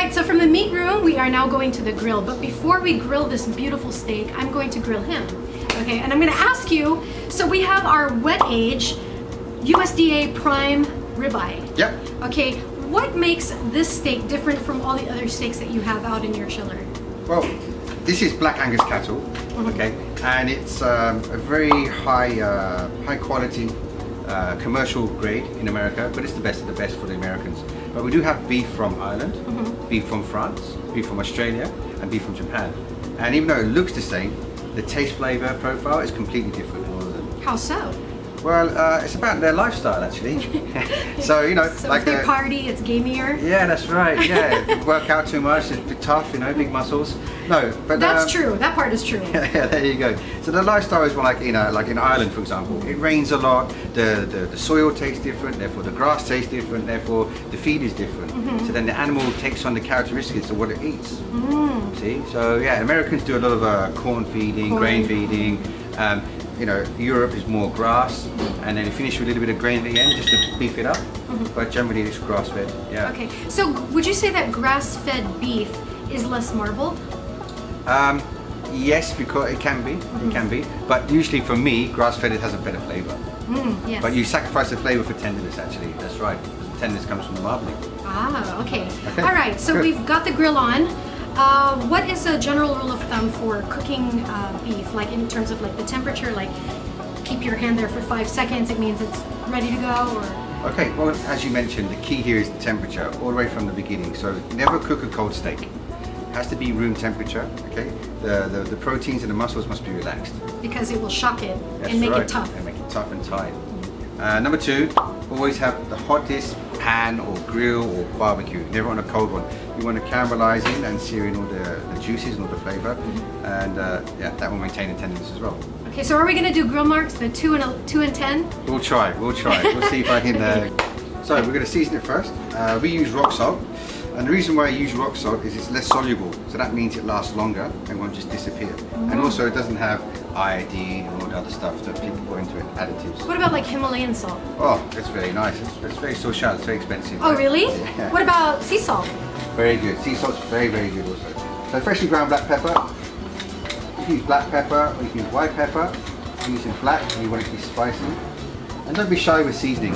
right, so from the meat room, we are now going to the grill. But before we grill this beautiful steak, I'm going to grill him. Okay, and I'm gonna ask you, so we have our wet age USDA prime ribeye. Yep. Okay, what makes this steak different from all the other steaks that you have out in your chiller? Well, this is Black Angus cattle, okay, and it's a very high quality commercial grade in America, but it's the best of the best for the Americans. But we do have beef from Ireland, beef from France, beef from Australia, and beef from Japan. And even though it looks the same, the taste flavor profile is completely different in all of them. How so? Well, it's about their lifestyle actually. So, you know, So like if they party, it's gamier? yeah, that's right. Yeah, if you work out too much, it's tough, you know, big muscles. No, but That's true. That part is true. yeah, there you go. So the lifestyle is more like, you know, like in Ireland, for example, it rains a lot. The soil tastes different, therefore the grass tastes different, therefore the feed is different. So then the animal takes on the characteristics of what it eats. See, so yeah, Americans do a lot of corn feeding, grain feeding. You know, Europe is more grass, and then you finish with a little bit of grain at the end just to beef it up. But generally, it's grass-fed. Yeah. Okay, so would you say that grass-fed beef is less marbled? Yes, because it can be. It can be. But usually, for me, grass-fed it has a better flavour. Yes. But you sacrifice the flavour for tenderness. Actually, that's right. The tenderness comes from the marbling. Ah, okay. Okay, All right, so good. we've got the grill on. What is a general rule of thumb for cooking beef, like in terms of like the temperature, like keep your hand there for 5 seconds, it means it's ready to go, or? Okay, well, as you mentioned, the key here is the temperature, all the way from the beginning. So never cook a cold steak. It has to be room temperature, okay? The proteins and the muscles must be relaxed. Because it will shock it That's and make right. it tough. And make it tough and tight. Number two, always have the hottest pan or grill or barbecue, never on a cold one. You want to caramelize in and sear in all the juices and all the flavor, and yeah, that will maintain the tenderness as well. Okay, so are we gonna do grill marks, the 2 and 10? We'll try. We'll see if I can. So we're going to season it first. We use rock salt, and the reason why I use rock salt is it's less soluble, so that means it lasts longer and won't just disappear. And also it doesn't have iodine and all the other stuff that people put into it, additives. What about like Himalayan salt? Oh, that's very nice. It's very social shallow. It's very expensive. Oh, right? really? Yeah. What about sea salt? Very good. Sea salt's very, very good also. So freshly ground black pepper. You can use black pepper or you can use white pepper. If you're using black and you want it to be spicy. And don't be shy with seasoning.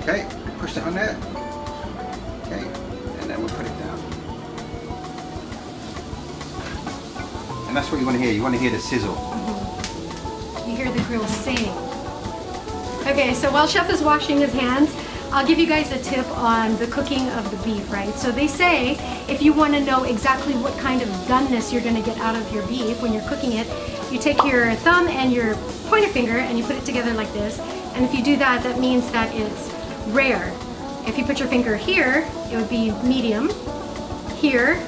Okay, push that on there. Okay, and then we'll put it down. And that's what you want to hear. You want to hear the sizzle. You hear the grill sing. Okay, so while Chef is washing his hands, I'll give you guys a tip on the cooking of the beef, right? So they say if you want to know exactly what kind of doneness you're going to get out of your beef when you're cooking it, you take your thumb and your pointer finger and you put it together like this. And if you do that, that means that it's rare. If you put your finger here, it would be medium. Here,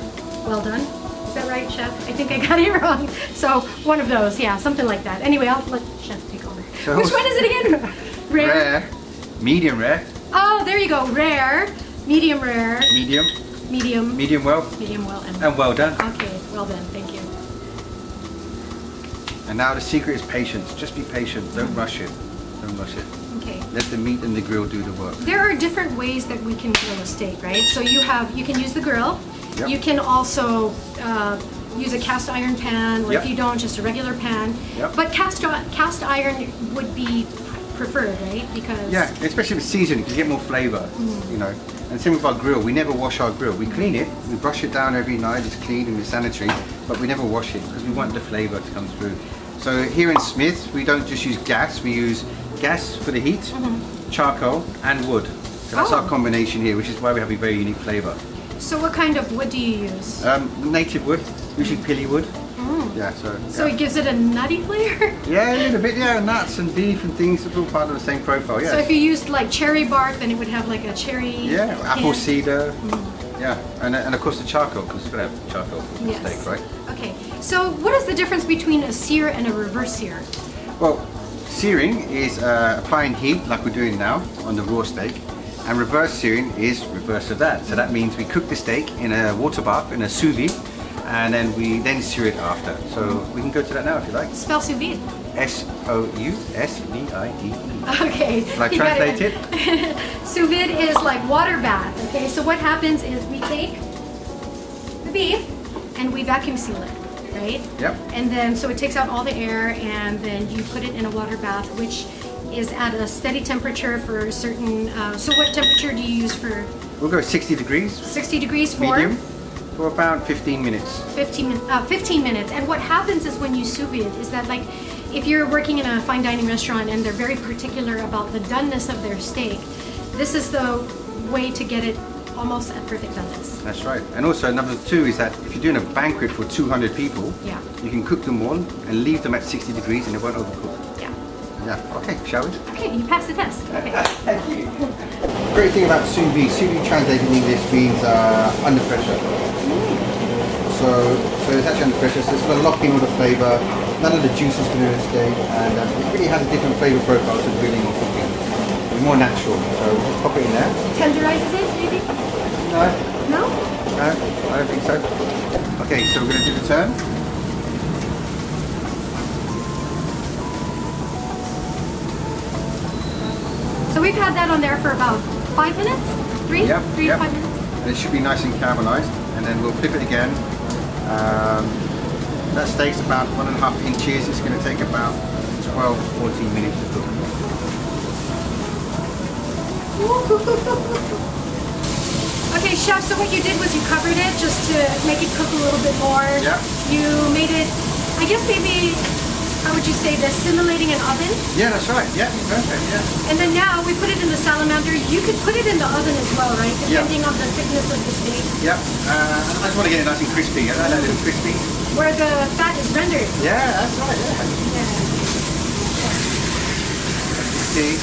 well done. Is that right, Chef? I think I got it wrong. So one of those, yeah, something like that. Anyway, I'll let Chef take over. So Which one is it again? Rare, medium rare, Oh, there you go. Rare, medium rare, medium, medium, medium well, medium well, and well done. okay, well done. Thank you. And now the secret is patience. Just be patient. Don't rush it. Don't rush it. Okay. Let the meat and the grill do the work. There are different ways that we can grill a steak, right? So you can use the grill. Yep. You can also use a cast iron pan, or Yep. if you don't, just a regular pan. Yep. But cast iron would be preferred, right? Because Yeah, especially with seasoning, you get more flavour, you know. And same with our grill, we never wash our grill. We clean it, we brush it down every night, it's clean and it's sanitary, but we never wash it because we want the flavour to come through. So here in Smith, we don't just use gas, we use gas for the heat, charcoal and wood. So that's our combination here, which is why we have a very unique flavour. So what kind of wood do you use? Native wood, usually pilly wood. Yeah, So it gives it a nutty flavor? yeah, a little bit, yeah, nuts and beef and things, it's all part of the same profile, yeah. So if you used like cherry bark, then it would have like a cherry. Yeah, apple hint. cedar. Yeah, and of course the charcoal, because it's going to have charcoal for the Yes. steak, right? Okay, so what is the difference between a sear and a reverse sear? Well, searing is applying heat like we're doing now on the raw steak, and reverse searing is reverse of that. So that means we cook the steak in a water bath, in a sous vide, and then we sear it after. So we can go to that now if you like. Spell sous vide. S-O-U-S-V-I-D-E. Okay. Can I you got translate it? Sous vide is like water bath. Okay, so what happens is we take beef and we vacuum seal it, right? Yep. And then, so it takes out all the air, and then you put it in a water bath, which is at a steady temperature for a certain, so what temperature do you use for? We'll go 60 degrees. 60 degrees for? Medium. For about 15 minutes. 15 minutes. And what happens is when you sous vide is that, like, if you're working in a fine dining restaurant and they're very particular about the doneness of their steak, this is the way to get it almost at perfect doneness. That's right. And also number 2 is that if you're doing a banquet for 200 people, Yeah. you can cook them all and leave them at 60 degrees and it won't overcook. Yeah. Yeah. Okay, shall we? Okay, you passed the test. Okay. Thank you. Great thing about sous vide. Sous vide translated in English means under pressure. So it's actually under pressure, so it's going to lock in all the flavour. None of the juice is going to escape, and it really has a different flavour profile to grilling or cooking. It's more natural. So we'll just pop it in there. Tenderizes it, maybe? No. No? No, I don't think so. Okay, so we're going to do the turn. So we've had that on there for about 5 minutes? Three? Yep, 3 yep. to 5 minutes? And it should be nice and caramelized, and then we'll flip it again. That steak's about 1.5 inches. It's going to take about 12-14 minutes to cook. Okay, chef, so what you did was you covered it just to make it cook a little bit more. Yeah. You made it, I guess maybe, how would you say this, simulating an oven? Yeah, that's right. Yeah, perfect. Yeah. And then now we put it in the salamander. You could put it in the oven as well, right? Depending on the thickness of the steak. Yep. I just want to get it nice and crispy. I like it crispy. Where the fat is rendered. Yeah, that's right. Yeah. See.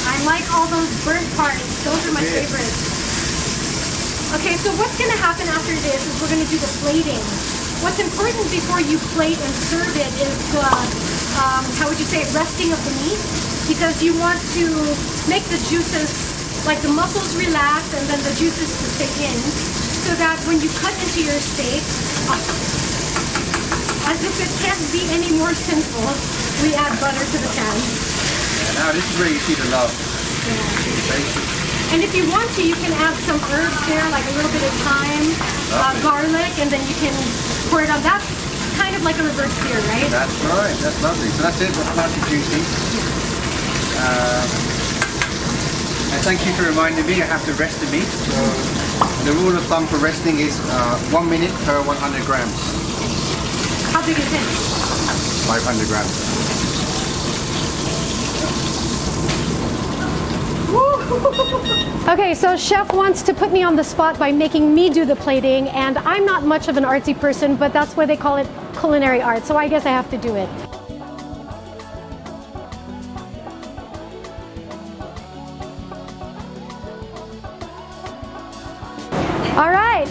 I like all those burnt parts. Those are my Yeah. favorites. Okay, so what's going to happen after this is we're going to do the plating. What's important before you plate and serve it is the, how would you say it, resting of the meat. Because you want to make the juices, like the muscles relax and then the juices to stay in. So that when you cut into your steak, as if it can't be any more simple, we add butter to the pan. Yeah, now this is where you see the love. And if you want to, you can add some herbs there, like a little bit of thyme, garlic, and then you can pour it on. That's kind of like a reverse sear, right? That's right. That's lovely. So that's it. That's nice and juicy. And thank you for reminding me. I have to rest the meat. So the rule of thumb for resting is 1 minute per 100 grams. How big is it? 500 grams. Okay, so chef wants to put me on the spot by making me do the plating, and I'm not much of an artsy person, but that's why they call it culinary art, so I guess I have to do it. All right,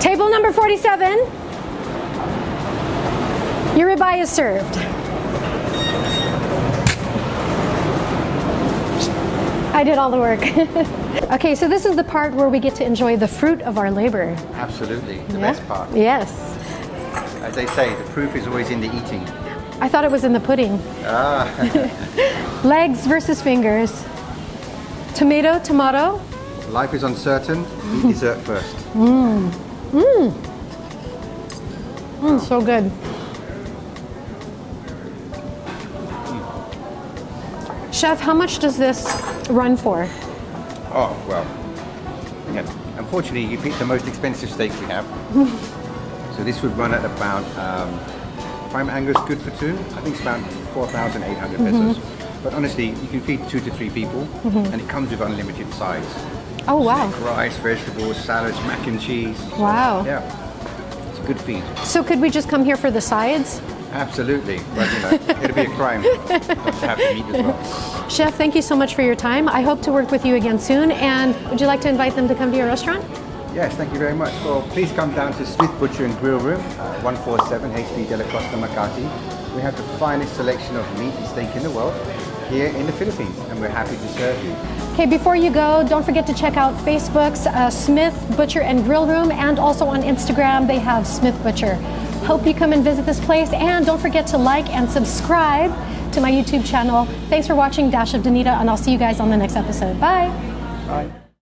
table number 47, your ribeye is served. I did all the work. Okay, so this is the part where we get to enjoy the fruit of our labor. Absolutely, the Yeah? best part. Yes. As they say, the proof is always in the eating. I thought it was in the pudding. Ah, Legs versus fingers. Tomato, tomato. life is uncertain. Eat dessert first. So good. Chef, how much does this run for? Oh, well. Yeah. Unfortunately, you picked the most expensive steak we have. So this would run at about, prime Angus good for two. I think it's about 4,800 pesos. But honestly, you can feed 2 to 3 people, and it comes with unlimited sides. Oh, wow. Rice, vegetables, salads, mac and cheese. Wow. Yeah, it's a good feed. So could we just come here for the sides? Absolutely, but you know, it'd be a crime not to have the meat as well. Chef, thank you so much for your time. I hope to work with you again soon. And would you like to invite them to come to your restaurant? Yes, thank you very much. Well, please come down to Smith Butcher and Grill Room, 147 HV de la Costa Makati. We have the finest selection of meat and steak in the world here in the Philippines, and we're happy to serve you. Okay, before you go, don't forget to check out Facebook's Smith Butcher and Grill Room, and also on Instagram, they have Smith Butcher. Hope you come and visit this place, and don't forget to like and subscribe to my YouTube channel. Thanks for watching Dash of Donita, and I'll see you guys on the next episode. Bye. Bye.